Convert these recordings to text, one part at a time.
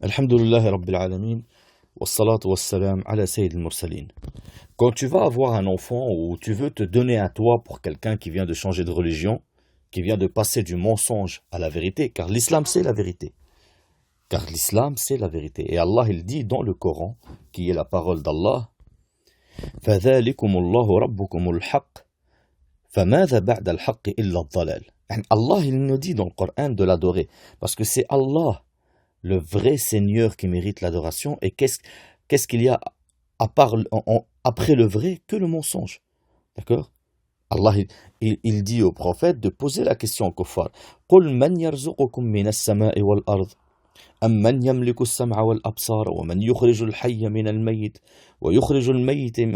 Alhamdulillah Rabbil Alamin, wassalatu wassalam ala Sayyid al-Mursalin. Quand tu vas avoir un enfant ou tu veux te donner à toi pour quelqu'un qui vient de changer de religion, qui vient de passer du mensonge à la vérité, car l'islam c'est la vérité. Car l'islam c'est la vérité. Et Allah il dit dans le Coran, qui est la parole d'Allah, فَذَلِكُمُ اللَّهُ رَبُّكُمُ الْحَقِّ فَمَاذَا بَعْدَ الْحَقِّ إِلَّا الضَّلَالِ. Allah il nous dit dans le Coran de l'adorer, parce que c'est Allah le vrai Seigneur qui mérite l'adoration. Et qu'est-ce qu'il y a à part, après le vrai que le mensonge? D'accord? Allah, il dit au prophète de poser la question au kuffar. قُلْ مَنْ يَرْزُقُكُم مِّنَ السَّمَاءِ وَالْأَرْضِ أَمَّنْ يَمْلِكُ السَّمْعَ وَالْأَبْصَارَ وَمَنْ يُخْرِجُ الْحَيَّ مِنَ الْمَيِّتِ وَيُخْرِجُ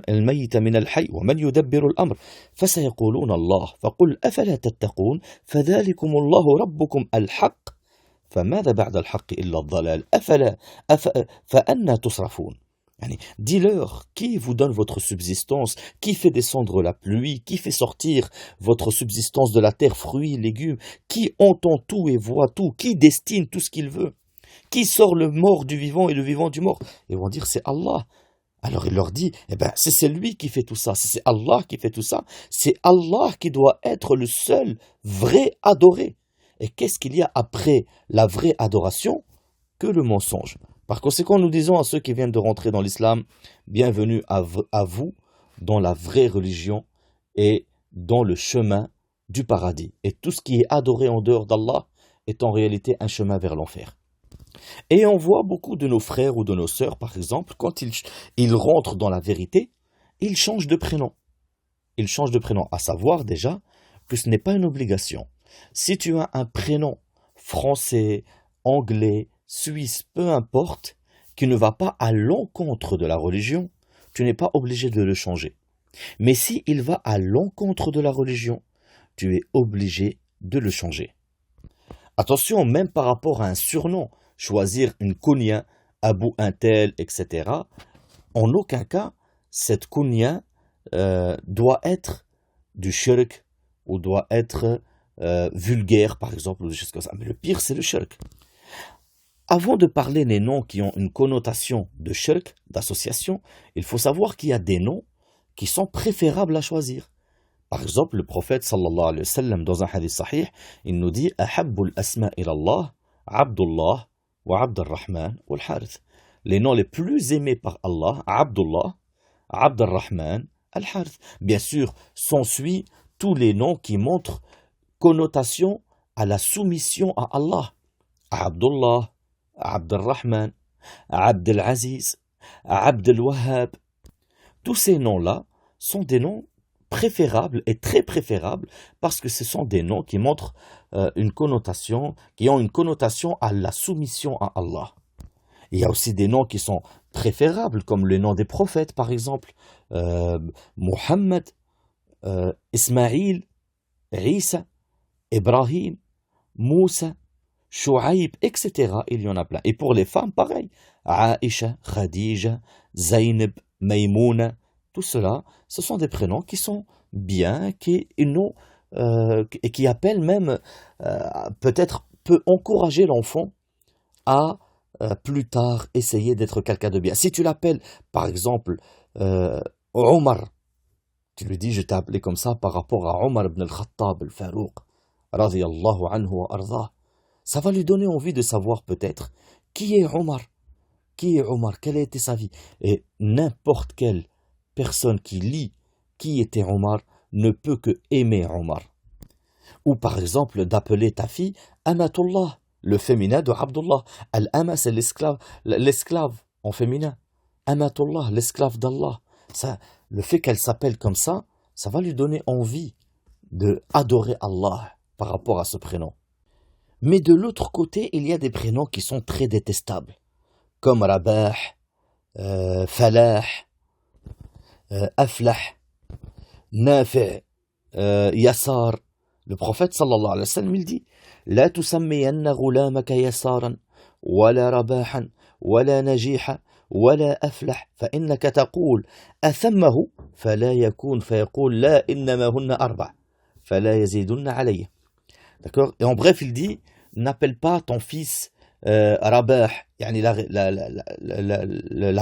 الميت من الحي ومن يدبر الأمر فسيقولون الله فقل أفلا تتقون فذلكم الله ربكم الحق فماذا بعد الحق إلا الضلال فأنا تصرفون. Yani, dis-leur, qui vous donne votre subsistance, qui fait descendre la pluie, qui fait sortir votre subsistance de la terre, fruits, légumes, qui entend tout et voit tout, qui destine tout ce qu'il veut, qui sort le mort du vivant et le vivant du mort. Et ils vont dire, c'est Allah. Alors il leur dit, eh ben, c'est lui qui fait tout ça, c'est Allah qui fait tout ça, c'est Allah qui doit être le seul vrai adoré. Et qu'est-ce qu'il y a après la vraie adoration que le mensonge? Par conséquent, nous disons à ceux qui viennent de rentrer dans l'islam, bienvenue à vous dans la vraie religion et dans le chemin du paradis. Et tout ce qui est adoré en dehors d'Allah est en réalité un chemin vers l'enfer. Et on voit beaucoup de nos frères ou de nos sœurs, par exemple, quand ils rentrent dans la vérité, ils changent de prénom. Ils changent de prénom, à savoir déjà que ce n'est pas une obligation. Si tu as un prénom français, anglais, suisse, peu importe, qui ne va pas à l'encontre de la religion, tu n'es pas obligé de le changer. Mais si il va à l'encontre de la religion, tu es obligé de le changer. Attention, même par rapport à un surnom, choisir une kunya, Abu Intel, etc. En aucun cas, cette kunya doit être du shirk ou doit être vulgaire, par exemple, ou des choses comme ça. Mais le pire, c'est le shirk. Avant de parler des noms qui ont une connotation de shirk, d'association, il faut savoir qu'il y a des noms qui sont préférables à choisir. Par exemple, le prophète sallallahu alayhi wa sallam, dans un hadith sahih, il nous dit Ahabbul asma ilallah, Abdullah, wa Abdurrahman, wa al-Harith. Les noms les plus aimés par Allah, Abdullah, Abdurrahman, al-Harith. Bien sûr, s'ensuit tous les noms qui montrent connotation à la soumission à Allah. Abdullah, Abdurrahman, Abdel Aziz, Abdel Wahhab. Tous ces noms-là sont des noms préférables et très préférables parce que ce sont des noms qui montrent qui ont une connotation à la soumission à Allah. Il y a aussi des noms qui sont préférables comme le nom des prophètes, par exemple Muhammad, Ismaïl, Isa, Ibrahim, Moussa, Shuaïb, etc. Il y en a plein. Et pour les femmes, pareil. Aïcha, Khadija, Zaynab, Maïmouna, tout cela, ce sont des prénoms qui sont bien, et qui appellent même, peut-être, peut encourager l'enfant à plus tard essayer d'être quelqu'un de bien. Si tu l'appelles, par exemple, Omar, tu lui dis, je t'ai appelé comme ça par rapport à Omar ibn al-Khattab al-Farouq, radiyallahu anhu wa arda. Ça va lui donner envie de savoir peut-être qui est Omar, quelle a été sa vie. Et n'importe quelle personne qui lit qui était Omar ne peut que aimer Omar. Ou par exemple d'appeler ta fille Amatullah, le féminin de Abdullah. Al-Ama, c'est l'esclave en féminin. Amatullah, l'esclave d'Allah. Ça, le fait qu'elle s'appelle comme ça va lui donner envie de adorer Allah par rapport à ce prénom. Mais de l'autre côté, il y a des prénoms qui sont très détestables, comme Rabah, Falah, Aflah, Nafi', Yassar. Le prophète sallallahu alayhi wa sallam, il dit لا تسمين غلامك يسارا ولا رباحا ولا نجيحا ولا أفلح فإنك تقول أثمه فلا يكون فيقول لا إنما هن أربع فلا يزيدن عليه. D'accord? Et en bref, il dit n'appelle pas ton fils Rabah, yani la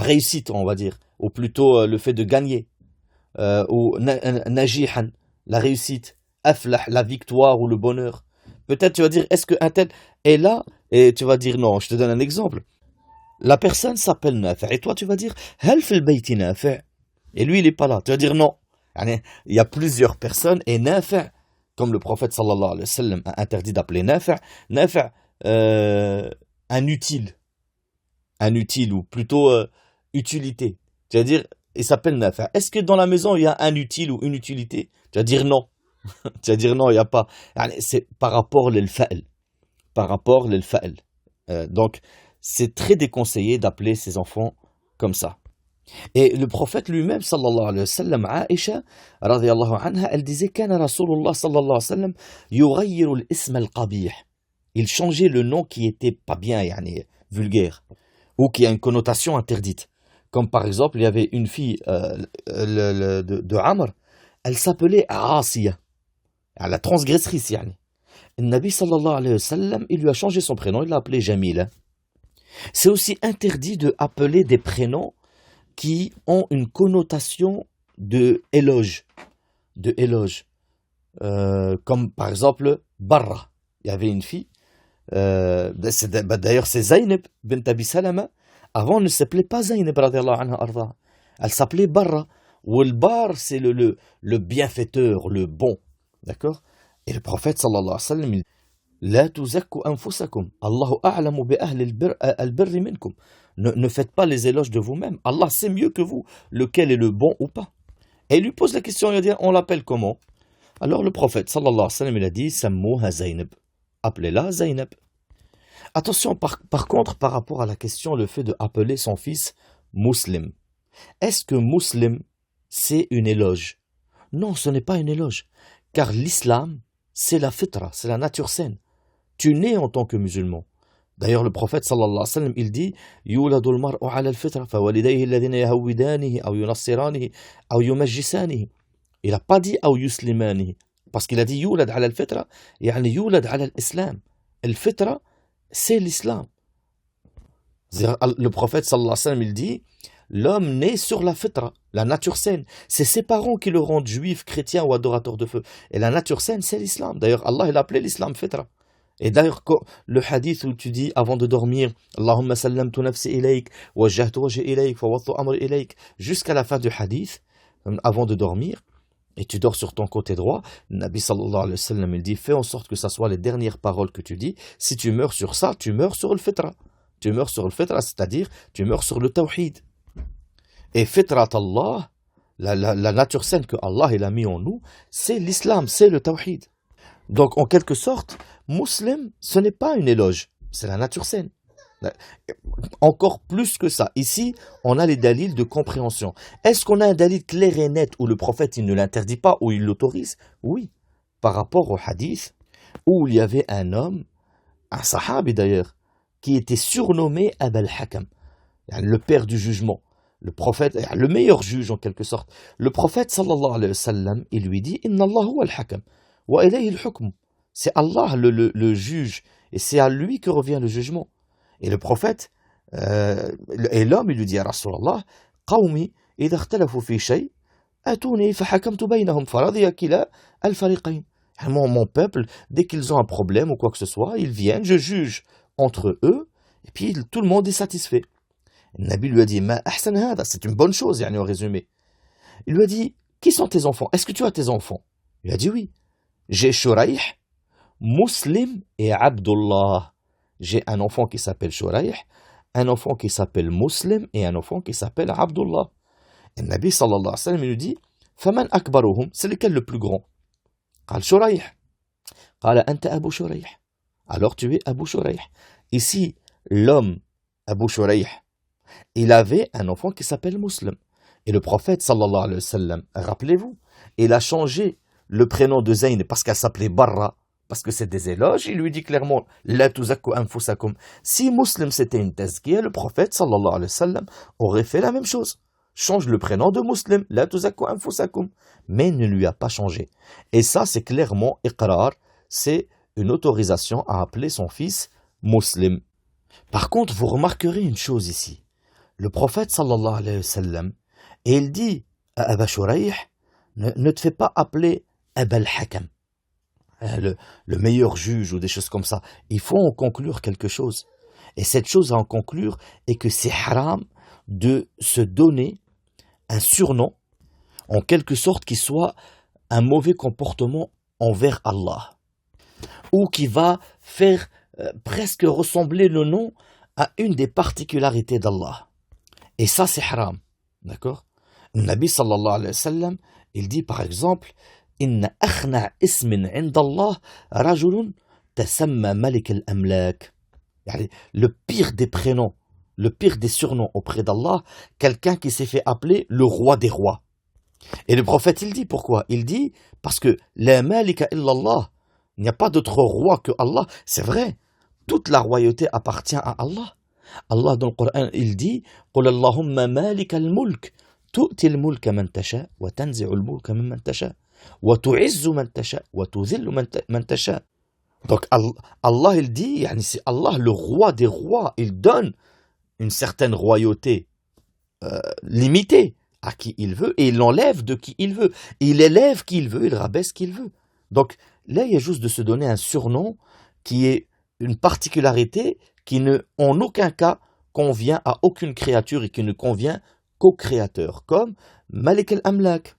réussite, on va dire, ou plutôt le fait de gagner, ou najihan, la réussite, aflah, la victoire ou le bonheur. Peut-être tu vas dire, est-ce qu'un tel est là? Et tu vas dire non, je te donne un exemple. La personne s'appelle Nafi', et toi tu vas dire, hal fil bayti Nafi'? Et lui il est pas là. Tu vas dire non. Yani, il y a plusieurs personnes, et Nafi', comme le prophète sallallahu alayhi wa sallam a interdit d'appeler Nafi', Nafi', un utile, ou plutôt utilité. Tu vas dire, il s'appelle Nafi'. Est-ce que dans la maison il y a un utile ou une utilité? Tu vas dire non. Tu vas dire non, il n'y a pas. Yani, c'est par rapport lil fa'il. Par rapport lil fa'il. Donc, c'est très déconseillé d'appeler ses enfants comme ça. Et le prophète lui-même, sallallahu alayhi wa sallam, Aïcha, radiyallahu anha, elle disait Kana Rasulullah, sallallahu alayhi wa sallam, yughayyiru al-ism al-qabih. Il changeait le nom qui était pas bien, yani, vulgaire, ou qui a une connotation interdite. Comme par exemple, il y avait une fille de Amr, elle s'appelait Asiya, la transgressrice, yani. Le Nabi sallallahu alayhi wa sallam, il lui a changé son prénom, il l'a appelé Jamila. C'est aussi interdit de appeler des prénoms qui ont une connotation de éloge, comme par exemple Barra. Il y avait une fille, d'ailleurs c'est Zaynab bint Abi Salama. Avant elle ne s'appelait pas Zaynab radiallahu anha arda. Elle s'appelait Barra. Ou le bar, c'est le bienfaiteur, le bon, d'accord. Et le prophète sallallahu alayhi wa sallam, il لا تزكوا أنفسكم الله أعلم بأهل البر منكم. Ne faites pas les éloges de vous-même. Allah sait mieux que vous lequel est le bon ou pas. Et il lui pose la question, il dit, on l'appelle comment? Alors le prophète sallallahu alayhi wa sallam, il a dit Sammouha Zaynab. Appelez-la Zaynab. Attention par contre par rapport à la question, le fait d'appeler son fils Muslim. Est-ce que Muslim c'est une éloge? Non, ce n'est pas une éloge. Car l'islam, c'est la fitra, c'est la nature saine. Tu nais en tant que musulman. D'ailleurs, le prophète sallallahu alayhi wa sallam, il dit Yuladul mar'u ala al-fitra, fawalidayhi alladhina yahwidanihi, aw yunassiranihi, aw yumajjisanihi. Il n'a pas dit aw yuslimanihi. Parce qu'il a dit Yulad ala al-fitra, yani Yulad ala al-islam. Al-fitra, c'est l'islam. Le prophète sallallahu alayhi wa sallam, il dit l'homme naît sur la fitra, la nature saine. C'est ses parents qui le rendent juif, chrétien ou adorateur de feu. Et la nature saine, c'est l'islam. D'ailleurs, Allah, il a appelé l'islam fitra. Et d'ailleurs, le hadith où tu dis avant de dormir, Allahumma sallamtu nafsi ilayk, wajjahtu wajhi ilayk, fawwadtu amri ilayk, jusqu'à la fin du hadith, avant de dormir, et tu dors sur ton côté droit, Nabi sallallahu alayhi wa sallam, il dit, fais en sorte que ça soit les dernières paroles que tu dis. Si tu meurs sur ça, tu meurs sur le fitra. Tu meurs sur le fitra, c'est-à-dire, tu meurs sur le tawhid. Et fitrat Allah, la nature saine que Allah il a mis en nous, c'est l'islam, c'est le tawhid. Donc, en quelque sorte, muslim, ce n'est pas une éloge, c'est la nature saine. Encore plus que ça. Ici, on a les dalils de compréhension. Est-ce qu'on a un dalil clair et net où le prophète il ne l'interdit pas, ou il l'autorise? Oui. Par rapport au hadith, où il y avait un homme, un sahabi d'ailleurs, qui était surnommé Abal Hakam, le père du jugement. Le prophète, le meilleur juge en quelque sorte. Le prophète sallallahu alayhi wa sallam, il lui dit Inna Allah huwa al-hakam. C'est Allah le juge, et c'est à lui que revient le jugement. Et le prophète, et l'homme, il lui dit à Rasulallah, Qawmi, idha ikhtalafu fi shay, atuni fa hakamtu baynahum faradiya kila al-fariqayn. Mon peuple, dès qu'ils ont un problème ou quoi que ce soit, ils viennent, je juge entre eux, et puis tout le monde est satisfait. Le Nabi lui a dit, Ma ahsan hada, c'est une bonne chose, en résumé. Il lui a dit, qui sont tes enfants? Est-ce que tu as tes enfants? Il a dit oui. J'ai Shuraih, Muslim et Abdullah. J'ai un enfant qui s'appelle Shuraih, un enfant qui s'appelle Muslim et un enfant qui s'appelle Abdullah. Et le Nabi sallallahu alayhi wa sallam lui dit, Faman akbaruhum, c'est lequel le plus grand? Qal Shuraih. Qala anta Abu Shuraih. Alors tu es Abu Shuraih. Ici, l'homme, Abu Shuraih, il avait un enfant qui s'appelle Muslim. Et le prophète, sallallahu alayhi wa sallam, rappelez-vous, il a changé le prénom de Zayn parce qu'elle s'appelait Barra, parce que c'est des éloges. Il lui dit clairement, La tuzakku anfusakum. Si Muslim c'était une tazkiya, le prophète, sallallahu alayhi wa sallam, aurait fait la même chose. Change le prénom de Muslim, La tuzakku anfusakum. Mais il ne lui a pas changé. Et ça, c'est clairement iqrar, c'est une autorisation à appeler son fils Muslim. Par contre, vous remarquerez une chose ici. Le prophète sallallahu alayhi wa sallam, et il dit à Aba Shurayh, ne te fais pas appeler Aba al-Hakam, le meilleur juge ou des choses comme ça. Il faut en conclure quelque chose. Et cette chose à en conclure est que c'est haram de se donner un surnom, en quelque sorte qui soit un mauvais comportement envers Allah, ou qui va faire presque ressembler le nom à une des particularités d'Allah. Et ça, c'est haram. D'accord? Le Nabi sallallahu alayhi wa sallam, il dit par exemple, Inna akhna ismin indallah rajulun tasamma malik al-amlak. Le pire des prénoms, le pire des surnoms auprès d'Allah, quelqu'un qui s'est fait appeler le roi des rois. Et le prophète, il dit pourquoi? Il dit parce que la malika illallah, il n'y a pas d'autre roi que Allah. C'est vrai, toute la royauté appartient à Allah. Allah dans le Coran, il dit قُلْ اللَّهُمَّ مَالِكَ الْمُلْكِ تُؤْتِي الْمُلْكَ مَنْ تَشَاءُ وَتَنْزِعُ الْمُلْكَ مِمَّنْ تَشَاءُ وَتُعِزُّ مَنْ تَشَاءُ وَتُذِلُّ مَنْ تَشَاءُ. Donc Allah, il dit, c'est Allah le roi des rois. Il donne une certaine royauté limitée à qui il veut et il l'enlève de qui il veut. Il élève qui il veut, il rabaisse qui il veut. Donc là, il y a juste de se donner un surnom qui est une particularité qui ne, en aucun cas, convient à aucune créature et qui ne convient qu'au créateur, comme Malik al-Amlak.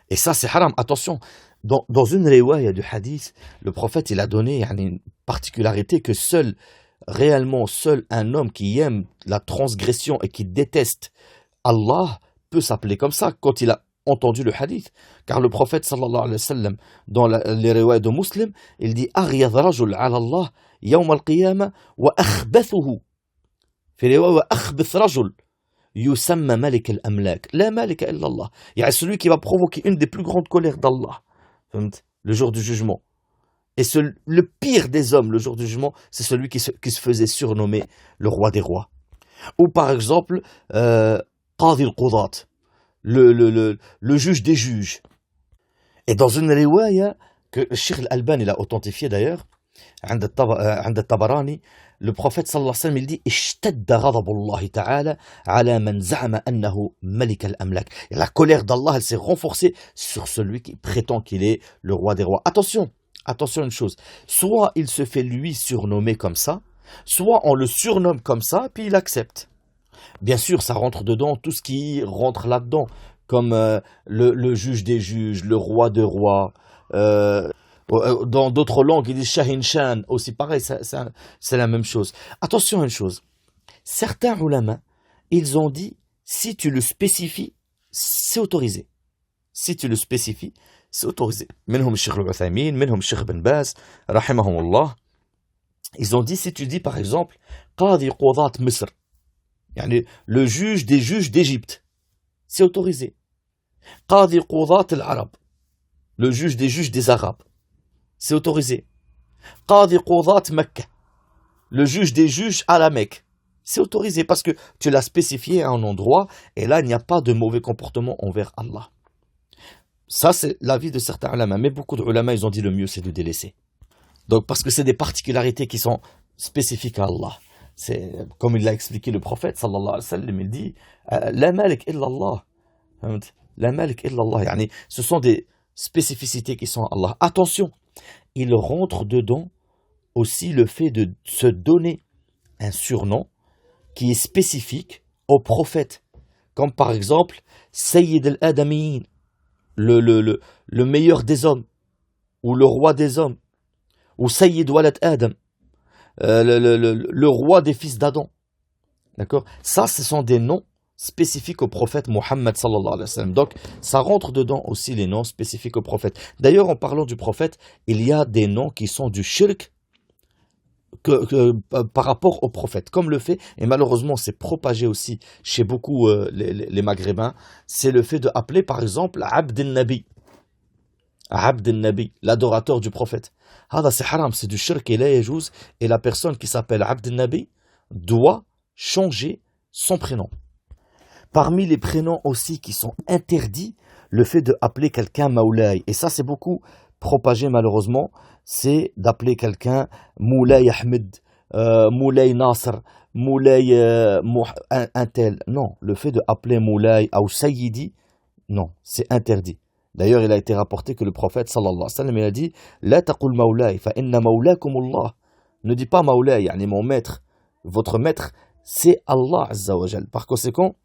Et ça, c'est haram. Attention, dans une riwaya du hadith, le prophète, il a donné une particularité que réellement seul un homme qui aime la transgression et qui déteste Allah peut s'appeler comme ça quand il a entendu le hadith. Car le prophète, sallallahu alayhi wa sallam, dans les riwayas de Muslim, il dit Aghyadh rajul ala Allah yawm al-qiyamah wa akhbathuhu. Fi riwaya wa akhbath rajul yusamma malik al-amlak. La malika illa Allah. Il y a celui qui va provoquer une des plus grandes colères d'Allah le jour du jugement. Et le pire des hommes, le jour du jugement, c'est celui qui se faisait surnommer le roi des rois. Ou par exemple, Qadi al-Qudat, le juge des juges. Et dans une riwaya que le Cheikh al-Albani l'a authentifié d'ailleurs, عند الطبراني, le prophète sallallahu alayhi wa sallam, il dit اشتد غضب الله تعالى على من زعم أنه ملك الأملاك. Et la colère d'Allah, elle s'est renforcée sur celui qui prétend qu'il est le roi des rois. Attention une chose, soit il se fait lui surnommer comme ça, soit on le surnomme comme ça, puis il accepte. Bien sûr, ça rentre dedans, tout ce qui rentre là-dedans, comme le juge des juges, le roi des rois. Dans d'autres langues, il dit Shahin Shan, aussi pareil, c'est la même chose. Attention à une chose, certains ulama, ils ont dit, si tu le spécifies, c'est autorisé. Si tu le spécifies, c'est autorisé. Minhum Sheikh al-Uthaymin, minhum Sheikh Ben Baz, rahimahumullah. Ils ont dit, si tu dis par exemple, Qadi Qudat Misr, le juge des juges d'Égypte, c'est autorisé. Qadi Qudat al-Arab, le juge des juges des Arabes, c'est autorisé. Qadi Qudat Mecca, le juge des juges à la Mecque, c'est autorisé parce que tu l'as spécifié à un endroit et là il n'y a pas de mauvais comportement envers Allah. Ça c'est l'avis de certains ulama, mais beaucoup de ulama ils ont dit le mieux c'est de délaisser. Donc parce que c'est des particularités qui sont spécifiques à Allah. C'est comme il l'a expliqué le prophète sallallahu alayhi wa sallam, il dit la malik illa Allah. La malik illa Allah. Ce sont des spécificités qui sont à Allah. Attention, il rentre dedans aussi le fait de se donner un surnom qui est spécifique au prophète. Comme par exemple, Sayyid al-Adamin, le meilleur des hommes, ou le roi des hommes, ou Sayyid Walad Adam, le roi des fils d'Adam. D'accord? Ça, ce sont des noms spécifiques au prophète Mohammed sallallahu alayhi wa sallam. Donc, ça rentre dedans aussi les noms spécifiques au prophète. D'ailleurs, en parlant du prophète, il y a des noms qui sont du shirk par rapport au prophète. Comme le fait, et malheureusement c'est propagé aussi chez beaucoup les Maghrébins, c'est le fait d'appeler par exemple Abd al-Nabi. Abd al-Nabi, l'adorateur du prophète. C'est haram, c'est du shirk et la yajouz, et la personne qui s'appelle Abd al-Nabi doit changer son prénom. Parmi les prénoms aussi qui sont interdits, le fait d'appeler quelqu'un Maoulaï. Et ça, c'est beaucoup propagé malheureusement, c'est d'appeler quelqu'un Moulay Ahmed, Moulay Nasr, Moulay un tel. Non, le fait de appeler Moulay ou Sayyidi, non, c'est interdit. D'ailleurs, il a été rapporté que le prophète sallallahu alayhi wa sallam il a dit La taqul Moulay, fa inna Moulakumullah. Ne dis pas Moulay, yani mon maître. Votre maître, c'est Allah Azza wa Jal. Par conséquent,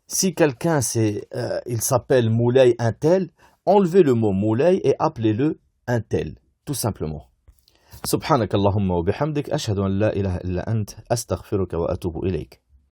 si quelqu'un il s'appelle Moulay un tel, enlevez le mot Moulay et appelez-le un tel, tout simplement. سبحانك اللهم وبحمدك أشهد أن لا إله إلا أنت أستغفرك وأتوب إليك